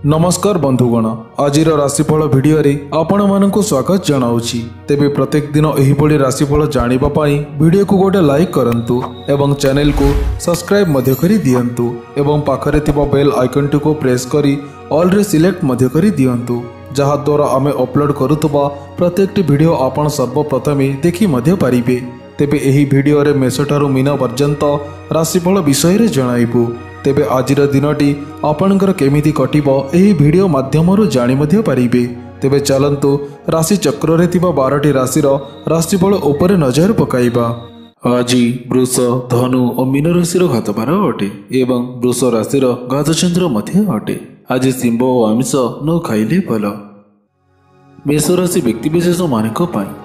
नमस्कार बंधुगण, आज राशिफल भिडियो आपण मानक स्वागत जनाऊँगी। तेबे प्रत्येक दिन एहिभଳି राशिफल जानिबा पाई वीडियो को गोटे लाइक करंतु एवं चैनल को सब्सक्राइब मध्य करी दियंतु एवं पाखरे थिबा बेल आइकन को प्रेस करी ऑल रे सिलेक्ट मध्य करी दियंतु, जहा द्वारा आमे अपलोड करुतबा प्रत्येक वीडियो आपण सर्वप्रथमे देखि मध्य पारिबे। तेबे एही भिडियो रे मेषठारु मीन पर्यंत राशिफल विषय रे जणाइबु। तेबे आजिर दिनटी आपणकर केमिति कटिबो एही भिडियो माध्यमरु जानि मध्य पारिबे। तेबे चलंतु राशि चक्र रे थिबा 12टी राशिर राशिफल उपरे नजर पकाइबा। आज वृष, धनु और मीन राशिर घातबार अटे एवं वृष राशिर घातचंद्र मध्य अटे। आज सिंह और आमिष न खाइले भल। मेष राशि व्यक्तिविशेष मानक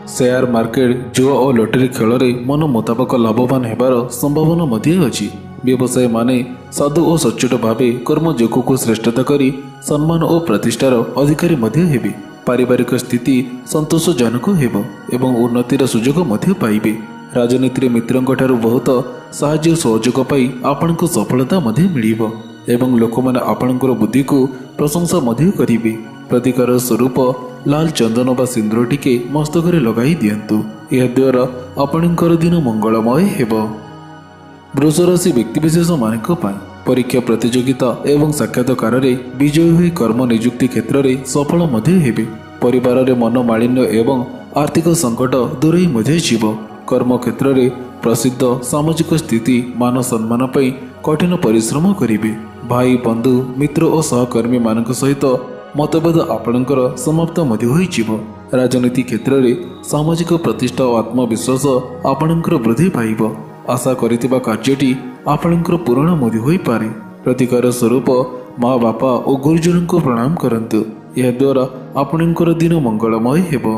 शेयर मार्केट, जुआ और लटरी खेल में मन मुताबक लाभवान होबार संभावना मध्य अछि। व्यवसाय माने साधु और सचोट भाव कर्मयोग को श्रेष्ठता करी सम्मान और प्रतिष्ठार अधिकारी मध्य हेबे। पारिवारिक स्थिति संतोषजनक हेबो एवं उन्नतिर सुजोग मध्य पाइबे। राजनीति मित्रंक ठारू बहुत साहाय्य सहयोग पाई आपनको सफलता मध्य मिलिबो एवं लोक माने आपनकर बुद्धि को प्रशंसा मध्य करिबे। प्रतिकार स्वरूप लाल चंदन बा सिंदूर टिके मस्तक लगाई दियंतु, यह द्वारा आपनकर दिन मंगलमय हेबो। वृष राशि व्यक्तिविशेष मानक परीक्षा प्रतियोगिता एवं साक्षात्कार विजयी हुई कर्म नियुक्ति क्षेत्र में सफल मध्य हेबे। परिवार रे मनोमालिन्य एवं आर्थिक संकट दूरेई मध्य जीव। कर्म क्षेत्र में प्रसिद्ध सामाजिक स्थिति मान सम्मान पाई कठिन परिश्रम करिवे। भाई बंधु मित्र और सहकर्मी मानक सहित मतभेद आपणकर समाप्त मध्य होई जीव। राजनीति क्षेत्र में सामाजिक प्रतिष्ठा और आत्मविश्वास आपणकर वृद्धि पाइब। आशा करितिबा कार्यटी आपणकर पूर्ण मध्य होई पारे। प्रतिकार स्वरूप माँ बापा और गुरुजन को प्रणाम करंतु, यह द्वारा आपणकर दिन मंगलमय हेबो।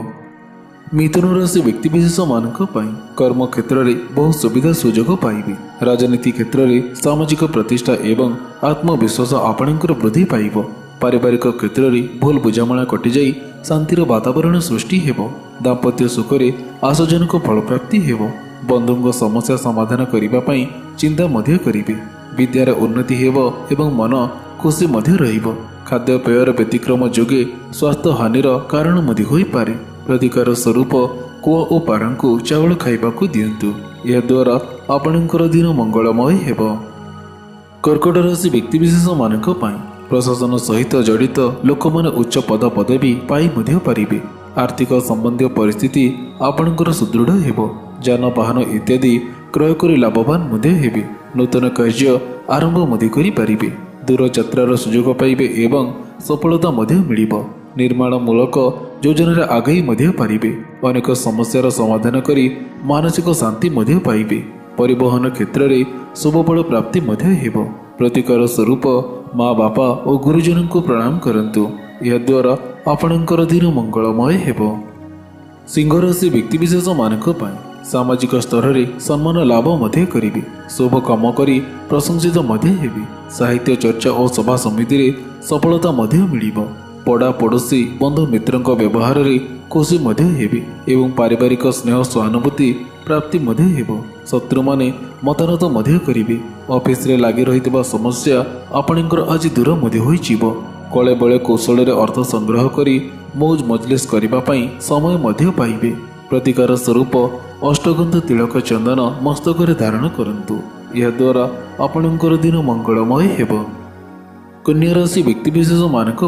मिथुन राशि व्यक्तिविशेष मानक कर्म क्षेत्र में बहुत सुविधा सुजोग पाइबे। राजनीति क्षेत्र में सामाजिक प्रतिष्ठा एवं आत्मविश्वास आपणकर वृद्धि पाइब। पारिवारिक क्षेत्र में भूल बुझामणा कटि जाई शांतिर वातावरण सृष्टि हेबो। दाम्पत्य सुखरे आशाजनक फल प्राप्ति हेबो। बंधुଙ୍କ समस्या समाधान करिबा पई चिंता मध्य करिवे। विद्यार उन्नति हेबो एवं मन खुशी मध्य रहिबो। खाद्य पेयर व्यतिक्रम जोगे स्वास्थ्य हानिर कारण मध्य होई पारे। प्रतिकार स्वरूप कुआ और पारंकु चावल खाइबाकू दियंतु, यह द्वारा आपणकर दिन मंगलमय हेबो। कर्कट राशि व्यक्तिविशेष मानक प्रशासन सहित जड़ित लोक माने उच्च पद पदवी पाई मध्य पारिबे। आर्थिक संबंधी परिस्थिति आपणकर सुदृढ़ हेबो। जानवाहन इत्यादि क्रय कर लाभवान मध्य हेबे। नूतन कार्य आरंभ मध्य करि पारिबे। दूर यात्रार सुजोग पाइबे एवं सफलता मध्य मिलिबो। निर्माण मूलक योजना आगई मध्य पारिबे। अनेक समस्यार समाधान करी मानसिक शांति मध्य पाइबे। परिवहन क्षेत्र में शुभफल प्राप्ति मध्य हेबो। प्रतिकार स्वरूप माँ बापा और गुरुजन को प्रणाम करंतु, यह द्वारा आपणकर दिन मंगलमय हेबो। सिंह राशि व्यक्तिविशेष मानक सामाजिक स्तर में सम्मान लाभ मध्य करिवे। शुभ काम करी प्रशंसित मध्य हेबे। साहित्य चर्चा और सभा समिति रे सफलता मध्य मिलिबो। पड़ा पड़ोसी बंधु मित्रंक व्यवहार रे खुशी मध्य हेबे एवं पारिवारिक स्नेह सहानुभूति प्राप्ति मध्य हेबो। शत्रु माने मतानत मध्य करिवे। ऑफिस रे लागि रहितबा समस्या आपणकर आज दूर मध्य होई जीवो। कले बेले कौशल रे अर्थ संग्रह करी मौज मजलिस करिबा पई समय मध्य पाइबे। प्रतिकार स्वरूप अष्टगंध तिलक चंदन मस्तक धारण करंतु, यह द्वारा आपणकर दिन मंगलमय हेबो। कन्या राशि व्यक्तिविशेष मानक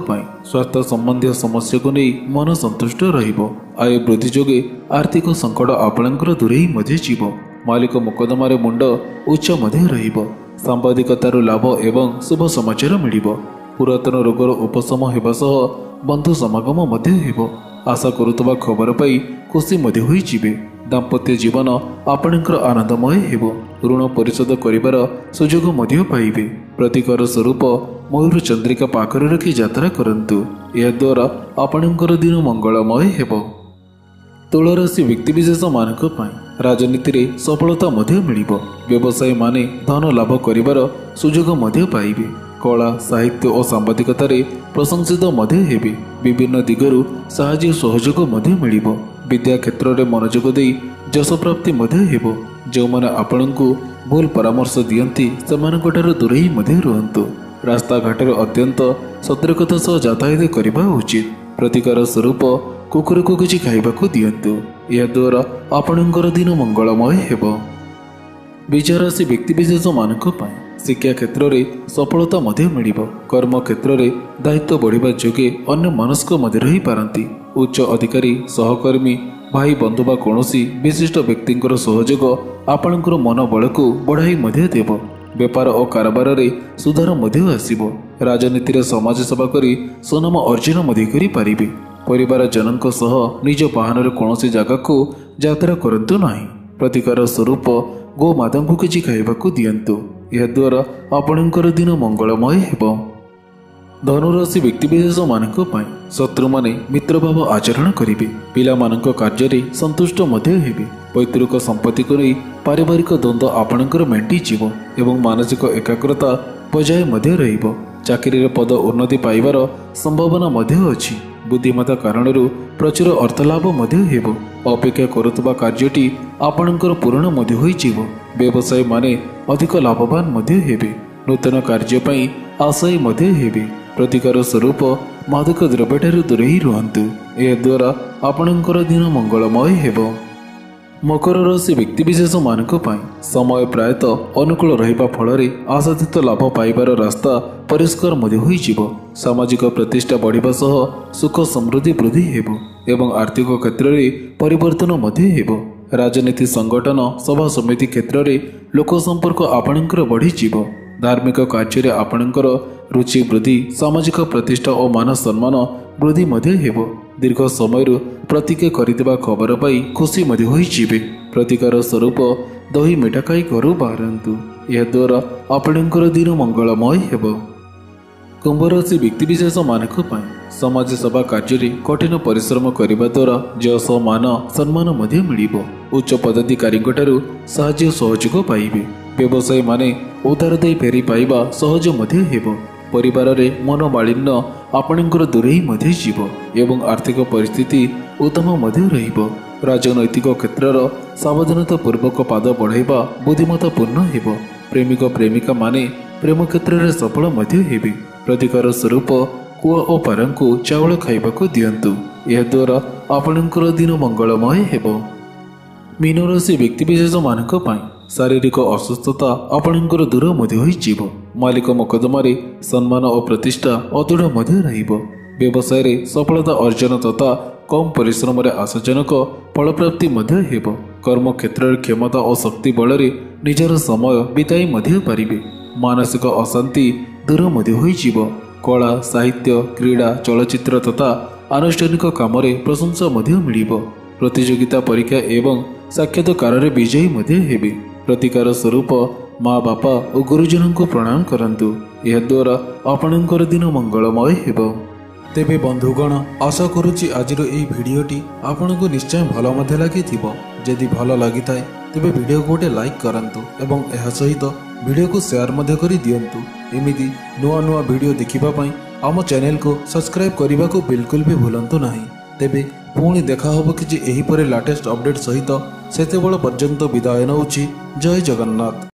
स्वास्थ्य संबंधी समस्या को नहीं मन संतुष्ट रहिबो। आय वृद्धि जोगे आर्थिक संकट आपणकर दूरेई मध्य जीव। मालिक मुकदमारे मुंड उच्च मध्य रहिबो। सांबादिकतार लाभ एवं शुभ समाचार मिलिबो। पुरातन रोगर उपशम हेबा सह बंधु समागम मध्य हेबो। आशा करुतबा खबर पाई खुशी मध्य होई जीवे। दाम्पत्य जीवन आपणकर आनंदमय हेबो। ऋण परिशोध करिबार सुजोग मध्य पाइबे। प्रतिकार स्वरूप मयूर चंद्रिका पाखरे रखी यात्रा करंतु, यह द्वारा आपणकर दिन मंगलमय हेबो। तुला राशि व्यक्तिविशेष मानक राजनीति रे सफलता मध्य मिलिबो। व्यवसाय माने धन लाभ करिबार सुजोग मध्य पाइबे। कला साहित्य और सांबादिकता प्रशंसित मध्य हेबे। विभिन्न दिगरु साहाय्य सहयोग मध्य मिलिबो। विद्या क्षेत्र में मनोयोग दे यश प्राप्ति मध्य हेबो। जो माने आपणଙ୍କୁ भूल परामर्श दियंती सेमानଙ୍କଠାରୁ दूरेई मध्य रुहंतु। ରାସ୍ତାଘାଟରେ ଅତ୍ୟନ୍ତ ସତର୍କତା ସହ ଯାତାୟାତ କରିବା ଉଚିତ। ପ୍ରତିକାର ସ୍ୱରୂପ କୁକୁରକୁ କିଛି ଖାଇବାକୁ ଦିଅନ୍ତୁ। ଏହାଦ୍ୱାରା ଆପଣଙ୍କର ଦିନ ମଙ୍ଗଳମୟ ହେବ। ବିଚାରାଶୀ ବ୍ୟକ୍ତିବିଶେଷମାନଙ୍କ ପାଇଁ ଶିକ୍ଷା କ୍ଷେତ୍ରରେ ସଫଳତା ମଧ୍ୟ ମିଳିବ। କର୍ମ କ୍ଷେତ୍ରରେ ଦାୟିତ୍ୱ ବଢ଼ିବା ଯୋଗେ ଅନ୍ୟ ମନସ୍କ ମଧ୍ୟ ରହିପାରନ୍ତି। ଉଚ୍ଚ ଅଧିକାରୀ, ସହକର୍ମୀ, ଭାଇ ବନ୍ଧୁ ବା କୌଣସି ବିଶିଷ୍ଟ ବ୍ୟକ୍ତିଙ୍କର ସହଯୋଗ ଆପଣଙ୍କର ମନୋବଳକୁ ବଢ଼ାଇ ମଧ୍ୟ ଦେବ। ବେପାର ଓ କାରବାରରେ ସୁଧାର ମଧ୍ୟ ଆସିବ। ରାଜନୀତିରେ ସମାଜ ସେବା କରି ସୁନାମ ଅର୍ଜନ ମଧ୍ୟ କରିପାରିବେ। ପରିବାରଜନଙ୍କ ସହ ନିଜ ବାହନରେ କୌଣସି ଜାଗାକୁ ଯାତ୍ରା କରନ୍ତୁ ନାହିଁ। ପ୍ରତିକାର ସ୍ୱରୂପ ଗୋମାତାଙ୍କୁ କିଛି ଖାଇବାକୁ ଦିଅନ୍ତୁ। ଏହାଦ୍ୱାରା ଆପଣଙ୍କର ଦିନ ମଙ୍ଗଳମୟ ହେବ। ଧନୁରାଶି ବ୍ୟକ୍ତିବିଶେଷମାନଙ୍କ ପାଇଁ ଶତ୍ରୁମାନେ ମିତ୍ରଭାବ ଆଚରଣ କରିବେ। ପିଲାମାନଙ୍କ କାର୍ଯ୍ୟରେ ସନ୍ତୁଷ୍ଟ ମଧ୍ୟ ହେବେ। ପୈତୃକ ସମ୍ପତ୍ତିକୁ ନେଇ ପାରିବାରିକ ଦ୍ୱନ୍ଦ୍ୱ ଆପଣଙ୍କର ମେଣ୍ଟିଯିବ ଏବଂ ମାନସିକ ଏକାଗ୍ରତା ବଜାୟ ମଧ୍ୟ ରହିବ। ଚାକିରିରେ ପଦ ଉନ୍ନତି ପାଇବାର ସମ୍ଭାବନା ମଧ୍ୟ ଅଛି। ବୁଦ୍ଧିମତ୍ତା କାରଣରୁ ପ୍ରଚୁର ଅର୍ଥଲାଭ ମଧ୍ୟ ହେବ। ଅପେକ୍ଷା କରୁଥିବା କାର୍ଯ୍ୟଟି ଆପଣଙ୍କର ପୂରଣ ମଧ୍ୟ ହୋଇଯିବ। ବ୍ୟବସାୟୀମାନେ ଅଧିକ ଲାଭବାନ ମଧ୍ୟ ହେବେ। ନୂତନ କାର୍ଯ୍ୟ ପାଇଁ ଆଶାୟୀ ମଧ୍ୟ ହେବେ। ପ୍ରତିକାର ସ୍ୱରୂପ ମାଦକ ଦ୍ରବ୍ୟଠାରୁ ଦୂରେଇ ରୁହନ୍ତୁ। ଏହାଦ୍ୱାରା ଆପଣଙ୍କର ଦିନ ମଙ୍ଗଳମୟ ହେବ। ମକର ରାଶି ବ୍ୟକ୍ତିବିଶେଷମାନଙ୍କ ପାଇଁ ସମୟ ପ୍ରାୟତଃ ଅନୁକୂଳ ରହିବା ଫଳରେ ଆଶାତୀତ ଲାଭ ପାଇବାର ରାସ୍ତା ପରିଷ୍କାର ମଧ୍ୟ ହୋଇଯିବ। ସାମାଜିକ ପ୍ରତିଷ୍ଠା ବଢ଼ିବା ସହ ସୁଖ ସମୃଦ୍ଧି ବୃଦ୍ଧି ହେବ ଏବଂ ଆର୍ଥିକ କ୍ଷେତ୍ରରେ ପରିବର୍ତ୍ତନ ମଧ୍ୟ ହେବ। ରାଜନୀତି, ସଂଗଠନ, ସଭା ସମିତି କ୍ଷେତ୍ରରେ ଲୋକ ସମ୍ପର୍କ ଆପଣଙ୍କର ବଢ଼ିଯିବ। ଧାର୍ମିକ କାର୍ଯ୍ୟରେ ଆପଣଙ୍କର ରୁଚି ବୃଦ୍ଧି, ସାମାଜିକ ପ୍ରତିଷ୍ଠା ଓ ମାନ ସମ୍ମାନ ବୃଦ୍ଧି ମଧ୍ୟ ହେବ। ଦୀର୍ଘ ସମୟରୁ ପ୍ରତୀକ୍ଷା କରିଥିବା ଖବର ପାଇ ଖୁସି ମଧ୍ୟ ହୋଇଯିବେ। ପ୍ରତିକାର ସ୍ୱରୂପ ଦହି ମିଠା ଖାଇ ଘରୁ ବାହାରନ୍ତୁ। ଏହାଦ୍ୱାରା ଆପଣଙ୍କର ଦିନ ମଙ୍ଗଳମୟ ହେବ। କୁମ୍ଭରାଶି ବ୍ୟକ୍ତିବିଶେଷମାନଙ୍କ ପାଇଁ ସମାଜ ସେବା କାର୍ଯ୍ୟରେ କଠିନ ପରିଶ୍ରମ କରିବା ଦ୍ୱାରା ଯଶ, ମାନ, ସମ୍ମାନ ମଧ୍ୟ ମିଳିବ। ଉଚ୍ଚ ପଦାଧିକାରୀଙ୍କଠାରୁ ସାହାଯ୍ୟ ସହଯୋଗ ପାଇବେ। ବ୍ୟବସାୟୀମାନେ ଉଧାର ଦେଇ ଫେରି ପାଇବା ସହଜ ମଧ୍ୟ ହେବ। ପରିବାରରେ ମନୋମାଳିନ୍ୟ ଆପଣଙ୍କର ଦୂରେଇ ମଧ୍ୟ ଯିବ ଏବଂ ଆର୍ଥିକ ପରିସ୍ଥିତି ଉତ୍ତମ ମଧ୍ୟ ରହିବ। ରାଜନୈତିକ କ୍ଷେତ୍ରର ସାବଧାନତା ପୂର୍ବକ ପାଦ ବଢ଼ାଇବା ବୁଦ୍ଧିମତ୍ତାପୂର୍ଣ୍ଣ ହେବ। ପ୍ରେମିକ ପ୍ରେମିକାମାନେ ପ୍ରେମ କ୍ଷେତ୍ରରେ ସଫଳ ମଧ୍ୟ ହେବେ। ପ୍ରତିକାର ସ୍ୱରୂପ କୁଆ ଓ ପାରଙ୍କୁ ଚାଉଳ ଖାଇବାକୁ ଦିଅନ୍ତୁ। ଏହାଦ୍ୱାରା ଆପଣଙ୍କର ଦିନ ମଙ୍ଗଳମୟ ହେବ। ମୀନରାଶି ବ୍ୟକ୍ତିବିଶେଷମାନଙ୍କ ପାଇଁ ଶାରୀରିକ ଅସୁସ୍ଥତା ଆପଣଙ୍କର ଦୂର ମଧ୍ୟ ହୋଇଯିବ। ମାଲିକ ମୋକଦ୍ଦମାରେ ସମ୍ମାନ ଓ ପ୍ରତିଷ୍ଠା ଅଦୃଢ଼ ମଧ୍ୟ ରହିବ। ବ୍ୟବସାୟରେ ସଫଳତା ଅର୍ଜନ ତଥା କମ୍ ପରିଶ୍ରମରେ ଆଶାଜନକ ଫଳପ୍ରାପ୍ତି ମଧ୍ୟ ହେବ। କର୍ମକ୍ଷେତ୍ରରେ କ୍ଷମତା ଓ ଶକ୍ତି ବଳରେ ନିଜର ସମୟ ବିତାଇ ମଧ୍ୟ ପାରିବେ। ମାନସିକ ଅଶାନ୍ତି ଦୂର ମଧ୍ୟ ହୋଇଯିବ। କଳା, ସାହିତ୍ୟ, କ୍ରୀଡ଼ା, ଚଳଚ୍ଚିତ୍ର ତଥା ଆନୁଷ୍ଠାନିକ କାମରେ ପ୍ରଶଂସା ମଧ୍ୟ ମିଳିବ। ପ୍ରତିଯୋଗିତା ପରୀକ୍ଷା ଏବଂ ସାକ୍ଷାତକାରରେ ବିଜୟୀ ମଧ୍ୟ ହେବେ। ପ୍ରତିକାର ସ୍ୱରୂପ ମା, ବାପା ଓ ଗୁରୁଜନଙ୍କୁ ପ୍ରଣାମ କରନ୍ତୁ। ଏହାଦ୍ୱାରା ଆପଣଙ୍କର ଦିନ ମଙ୍ଗଳମୟ ହେବ। ତେବେ ବନ୍ଧୁଗଣ, ଆଶା କରୁଛି ଆଜିର ଏହି ଭିଡ଼ିଓଟି ଆପଣଙ୍କୁ ନିଶ୍ଚୟ ଭଲ ମଧ୍ୟ ଲାଗିଥିବ। ଯଦି ଭଲ ଲାଗିଥାଏ ତେବେ ଭିଡ଼ିଓକୁ ଗୋଟେ ଲାଇକ୍ କରନ୍ତୁ ଏବଂ ଏହା ସହିତ ଭିଡ଼ିଓକୁ ସେୟାର ମଧ୍ୟ କରି ଦିଅନ୍ତୁ। ଏମିତି ନୂଆ ନୂଆ ଭିଡ଼ିଓ ଦେଖିବା ପାଇଁ ଆମ ଚ୍ୟାନେଲକୁ ସବସ୍କ୍ରାଇବ୍ କରିବାକୁ ବିଲକୁଲ ବି ଭୁଲନ୍ତୁ ନାହିଁ। ତେବେ ପୁଣି ଦେଖା ହେବ କିଛି ଏହିପରି ଲାଟେଷ୍ଟ ଅପଡେଟ୍ ସହିତ। ସେତେବେଳେ ପର୍ଯ୍ୟନ୍ତ ବିଦାୟ ନେଉଛି। ଜୟ ଜଗନ୍ନାଥ।